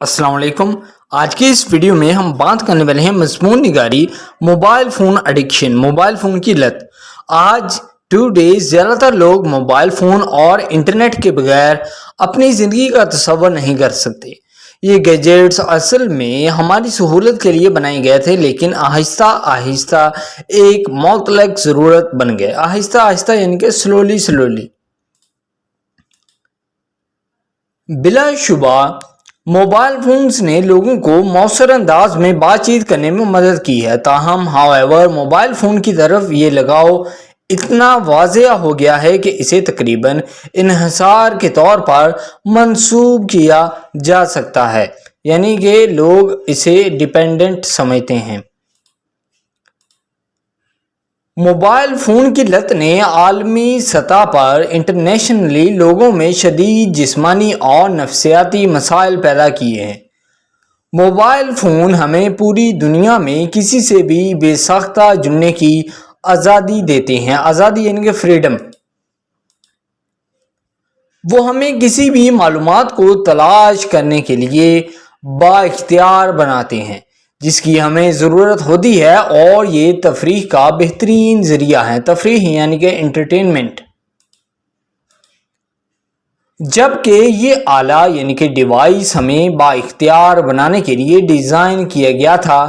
अस्सलाम वालेकुम। आज के इस वीडियो में हम बात करने वाले हैं मज़मून निगारी, mobile phone addiction, mobile phone की लत। आज टुडे ज़्यादातर लोग मोबाइल फ़ोन और इंटरनेट के बगैर अपनी ज़िंदगी का तसव्वुर नहीं कर सकते। ये गैजेट्स असल में हमारी सहूलत के लिए बनाए गए थे, लेकिन आहिस्ता आहिस्ता एक मुतलक ज़रूरत बन गए। आहिस्ता आहिस्ता यानी कि स्लोली। बिलाशुबा मोबाइल फोन्स ने लोगों को मौसर अंदाज में बातचीत करने में मदद की है। ताहम हाउएवर मोबाइल फ़ोन की तरफ ये लगाव इतना वाज़ेह हो गया है कि इसे तकरीबन इन्हिसार के तौर पर मंसूब किया जा सकता है, यानी कि लोग इसे डिपेंडेंट समझते हैं। मोबाइल फ़ोन की लत ने आलमी सतह पर इंटरनेशनली लोगों में शदीद जिस्मानी और नफसियाती मसाइल पैदा किए हैं। मोबाइल फ़ोन हमें पूरी दुनिया में किसी से भी बेसाख्ता जुड़ने की आज़ादी देते हैं। आज़ादी यानी कि फ्रीडम। वो हमें किसी भी मालूमात को तलाश करने के लिए बाइख्तियार बनाते हैं जिसकी हमें ज़रूरत होती है, और ये तफरीह का बेहतरीन ज़रिया है। तफरीह यानी कि एंटरटेनमेंट। जबकि ये आला यानी कि डिवाइस हमें बाइख्तियार बनाने के लिए डिज़ाइन किया गया था,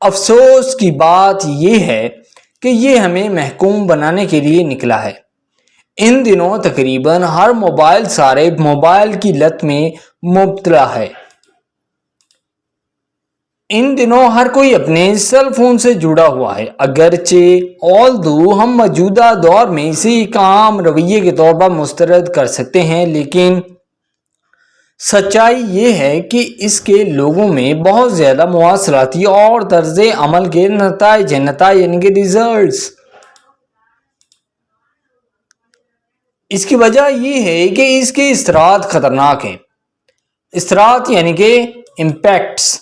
अफसोस की बात यह है कि ये हमें महकूम बनाने के लिए निकला है। इन दिनों तकरीबन हर मोबाइल सारे मोबाइल की लत में मुब्तला है। इन दिनों हर कोई अपने सेल फोन से जुड़ा हुआ है। अगरचे ऑल्दो हम मौजूदा दौर में इसे एक आम रवैये के तौर पर मुस्तरद कर सकते हैं, लेकिन सच्चाई ये है कि इसके लोगों में बहुत ज़्यादा मुवासलाती और तर्ज अमल के नताइज यानी कि रिजल्ट्स। इसकी वजह यह है कि इसके इसरात खतरनाक हैं। इसरात यानी कि इम्पैक्ट्स।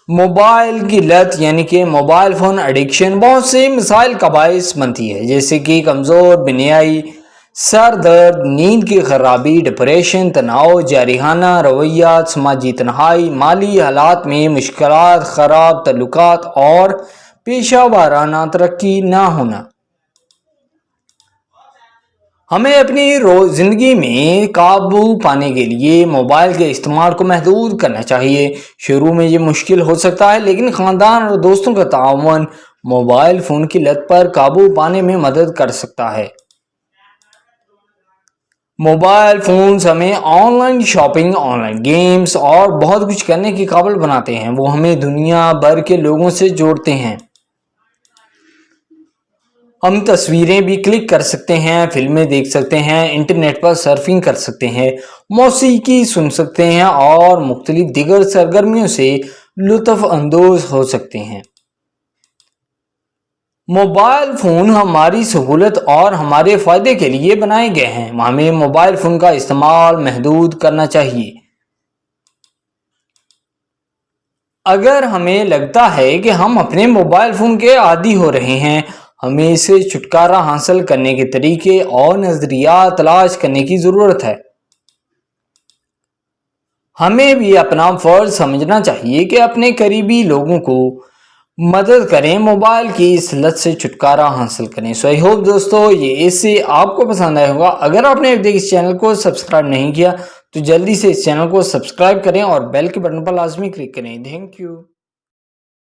मोबाइल की लत यानी कि मोबाइल फ़ोन एडिक्शन बहुत से मसाइल का बायस बनती है, जैसे कि कमज़ोर बिनाई, सर दर्द, नींद की खराबी, डिप्रेशन, तनाव, जारिहाना रवैया, समाजी तन्हाई, माली हालात में मुश्किलात, ख़राब तल्लुकात और पेशा वाराना तरक्की ना होना। हमें अपनी रोज़ ज़िंदगी में काबू पाने के लिए मोबाइल के इस्तेमाल को महदूद करना चाहिए। शुरू में ये मुश्किल हो सकता है, लेकिन ख़ानदान और दोस्तों का ताउन मोबाइल फ़ोन की लत पर काबू पाने में मदद कर सकता है। मोबाइल फ़ोन्स हमें ऑनलाइन शॉपिंग, ऑनलाइन गेम्स और बहुत कुछ करने के काबिल बनाते हैं। वो हमें दुनिया भर के लोगों से जोड़ते हैं। हम तस्वीरें भी क्लिक कर सकते हैं, फिल्में देख सकते हैं, इंटरनेट पर सर्फिंग कर सकते हैं, मौसीकी सुन सकते हैं और मुख्तलिफ दिगर सरगर्मियों से लुत्फ़ अंदोज हो सकते हैं। मोबाइल फ़ोन हमारी सहूलत और हमारे फ़ायदे के लिए बनाए गए हैं। हमें मोबाइल फ़ोन का इस्तेमाल महदूद करना चाहिए। अगर हमें लगता है कि हम अपने मोबाइल फ़ोन के आदी हो रहे हैं, हमें इसे छुटकारा हासिल करने के तरीके और नज़रिया तलाश करने की ज़रूरत है। हमें भी अपना फ़र्ज समझना चाहिए कि अपने करीबी लोगों को मदद करें, मोबाइल की इस लत से छुटकारा हासिल करें। सो आई होप दोस्तों ये इससे आपको पसंद आया होगा। अगर आपने अभी तक इस चैनल को सब्सक्राइब नहीं किया तो जल्दी से इस चैनल को सब्सक्राइब करें और बेल के बटन पर लाजमी क्लिक करें। Thank you.